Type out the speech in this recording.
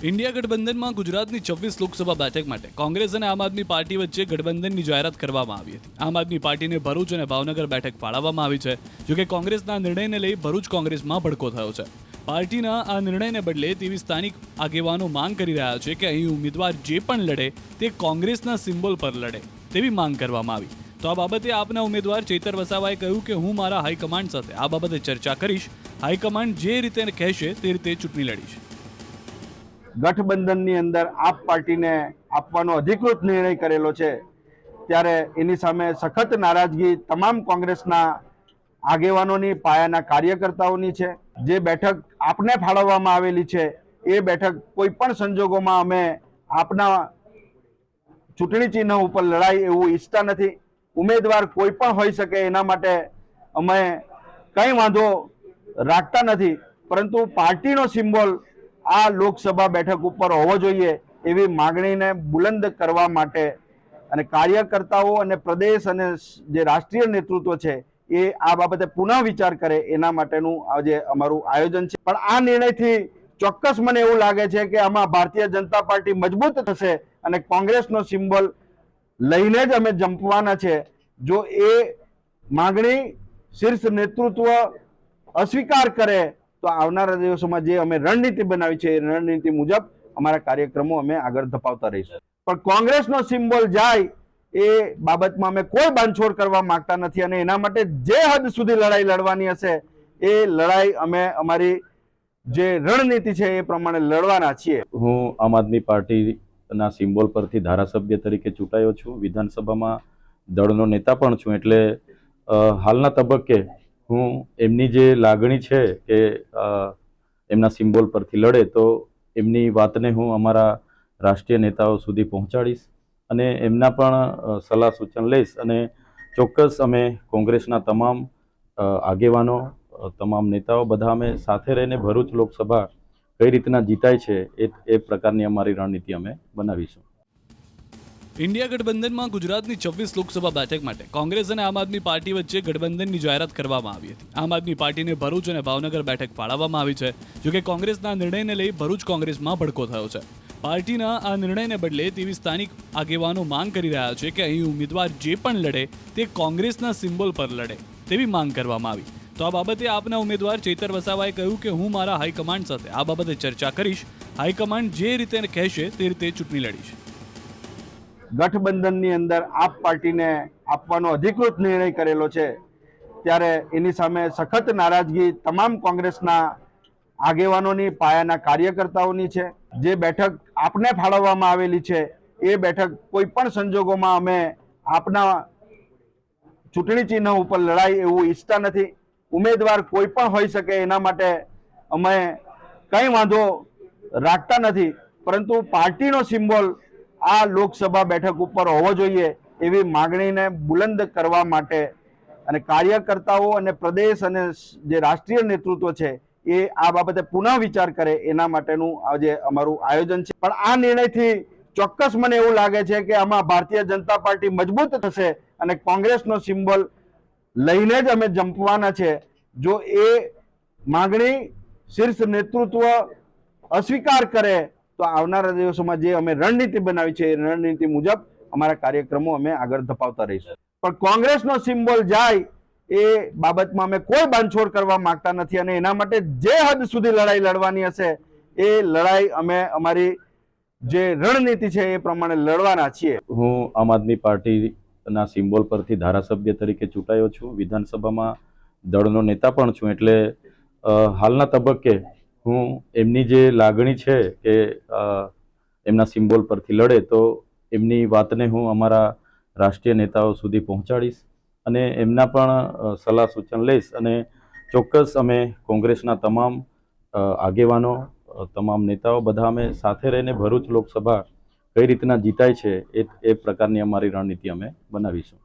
India गठबंधन में गुजरात की 26 लोकसभा बैठक माटे कांग्रेस और आम आदमी पार्टी वच्चे गठबंधन की जाहेरात करवामां आवी हती। आम आदमी पार्टी ने भरूच और भावनगर बैठक फाळववामां आवी छे। जो कि कांग्रेसना निर्णय ने लई भरूच कांग्रेस में भड़को थयो छे। पार्टीना आ निर्णय ने बदले तेवी स्थानिक आगेवानो मांग करी रह्या छे के અહીં उम्मीदवार जे पण लड़े ते कांग्रेसना सिम्बोल पर लड़े तेवी मांग करवामां आवी। तो आ बाबते आपना उम्मीदवार चेतर वसावाए कह્યું કે હું મારા હાઈકમાન્ડ સાથે આ બાબતે ચર્ચા કરીશ। હાઈકમાન્ડ જે રીતે કહેશે તે રીતે ચૂંટણી લડીશ। ગઠબંધનની અંદર આપ પાર્ટીને આપવાનો અધિકૃત નિર્ણય કરેલો છે ત્યારે એની સામે સખત નારાજગી તમામ કોંગ્રેસના આગેવાનોની પાયાના કાર્યકર્તાઓની છે। જે બેઠક આપને ફાળવવામાં આવેલી છે એ બેઠક કોઈ પણ સંજોગોમાં અમે આપના ચૂંટણી ચિહ્ન ઉપર લડાઈ એવું ઈચ્છતા નથી। ઉમેદવાર કોઈ પણ હોઈ શકે એના માટે અમે કંઈ વાંધો રાખતા નથી, પરંતુ પાર્ટીનો સિમ્બોલ આ લોકસભા બેઠક ઉપર હોવો જોઈએ એવી માગણીને બુલંદ કરવા માટે અને કાર્યકર્તાઓ અને પ્રદેશ અને જે રાષ્ટ્રીય નેતૃત્વ છે એ આ બાબતે પુનઃ વિચાર કરે એના માટેનું આજે અમારું આયોજન છે। પણ આ નિર્ણયથી ચોક્કસ મને એવું લાગે છે કે આમાં ભારતીય જનતા પાર્ટી મજબૂત થશે અને કોંગ્રેસનો સિમ્બોલ લઈને જ અમે જંપવાના છે। જો એ માગણી શીર્ષ નેતૃત્વ अस्वीकार करे तो आवनारा दिवसों जे अमे रणनीति बनावी छे रणनीति मुजब अमारा कार्यक्रमों अमे आगळ धपावता रहीशुं। पण कांग्रेसनो सिम्बोल जाय ए बाबतमां अमे कोई बांधछोड़ करवा मांगता नथी अने एना माटे जे हद सुधी लड़ाई लड़वानी हशे ए लड़ाई अमे अमारी जे रणनीति छे ए प्रमाणे लड़वाना छीए। हूँ आम आदमी पार्टीना सिम्बोल परथी धारासभ्य तरीके चूंटायो छुं। विधानसभामां दळनो नेता पण छुं एटले हालना तबक्के हूँ एमनी जे लागणी छे के एमना सिम्बोल परथी लड़े तो एमनी वातने हूँ अमारा राष्ट्रीय नेताओं सुधी पहोंचाड़ीश अने एमना पण सलाह सूचन लईश अने चोक्कस अमे कोंग्रेसना तमाम आगेवानो तमाम नेताओं बधा अमे साथे रहीने भरूच लोकसभा कई रीतना जीताय छे ए प्रकारनी अमारी रणनीति अमे बनावीशुं। इंडिया गठबंधन में गुजरात की 26 लोकसभा बैठक माटे कांग्रेस और आम आदमी पार्टी वच्चे गठबंधन की जाहेरात करवामां आवी हती। आम आदमी पार्टी ने भरूच और भावनगर बैठक फाळववामां आवी छे। जो कि कांग्रेसना निर्णय ने लई भरूच कांग्रेस में भड़को थयो छे। पार्टीना आ निर्णय ने बदले तेवी स्थानिक आगेवानो मांग करी रह्या छे के અહીં उम्मीदवार जे पण लड़े ते कांग्रेसना सिम्बोल पर लड़े तेवी मांग करवामां आवी। तो आ बाबते आपना उम्मीदवार चेतर वसावाए કહ્યું કે હું મારા હાઈકમાન્ડ સાથે આ બાબતે ચર્ચા કરીશ। હાઈકમાન્ડ જે રીતે કહેશે તે રીતે ચૂંટણી લડીશ। ગઠબંધનની અંદર આપ પાર્ટીને આપવાનો અધિકૃત નિર્ણય કરેલો છે ત્યારે એની સામે સખત નારાજગી તમામ કોંગ્રેસના આગેવાનોની પાયાના કાર્યકર્તાઓની છે। જે બેઠક આપને ફાળવવામાં આવેલી છે એ બેઠક કોઈ પણ સંજોગોમાં અમે આપના ચૂંટણી ચિહ્ન ઉપર લડાઈ એવું ઈચ્છતા નથી। ઉમેદવાર કોઈ પણ હોઈ શકે એના માટે અમે કંઈ વાંધો રાખતા નથી, પરંતુ પાર્ટીનો સિમ્બોલ आ लोकसभा बैठक पर होवो जोईए एवी मागणीने बुलंद करवा माटे अने कार्यकर्ताओं अने प्रदेश अने जे राष्ट्रीय नेतृत्व छे ए आ बाबते पुनः विचार करे एना माटेनुं आजे अमारुं आयोजन छे। पण आ निर्णयथी चोक्कस मने एवुं लागे छे के आमां भारतीय जनता पार्टी मजबूत थशे अने कांग्रेसनो सिम्बोल लईने ज अमे जंपवाना छे। जो ए मागणी शीर्ष नेतृत्व अस्वीकार करे तो आवनारा दिवसों जे अमे रणनीति बनावी छे रणनीति मुजब अमारा कार्यक्रमों अमे आगळ धपावता रहीशुं। पण कांग्रेसनो सिम्बोल जाय ए बाबतमां अमे कोई बांधछोड़ करवा मांगता नथी अने एना माटे जे हद सुधी लड़ाई लड़वानी हशे ए लड़ाई अमे अमारी जे रणनीति छे ए प्रमाणे लड़वाना छीए। हूँ आम आदमी पार्टीना सिम्बोल परथी धारासभ्य तरीके चूंटायो छुं। विधानसभामां दळनो नेता पण छुं एटले हालना तबक्के हूँ एमनी जे लागणी छे के एमना सिम्बोल परथी लड़े तो एमनी वातने हूँ अमारा राष्ट्रीय नेताओं सुधी पहोंचाड़ीश अने एमना पण सलाह सूचन लईश अने चोक्कस अमे कोंग्रेसना तमाम आगेवानो तमाम नेताओं बधा अमे साथे रहीने भरूच लोकसभा कई रीतना जीताय छे ए प्रकारनी अमारी रणनीति अमे बनावीशुं।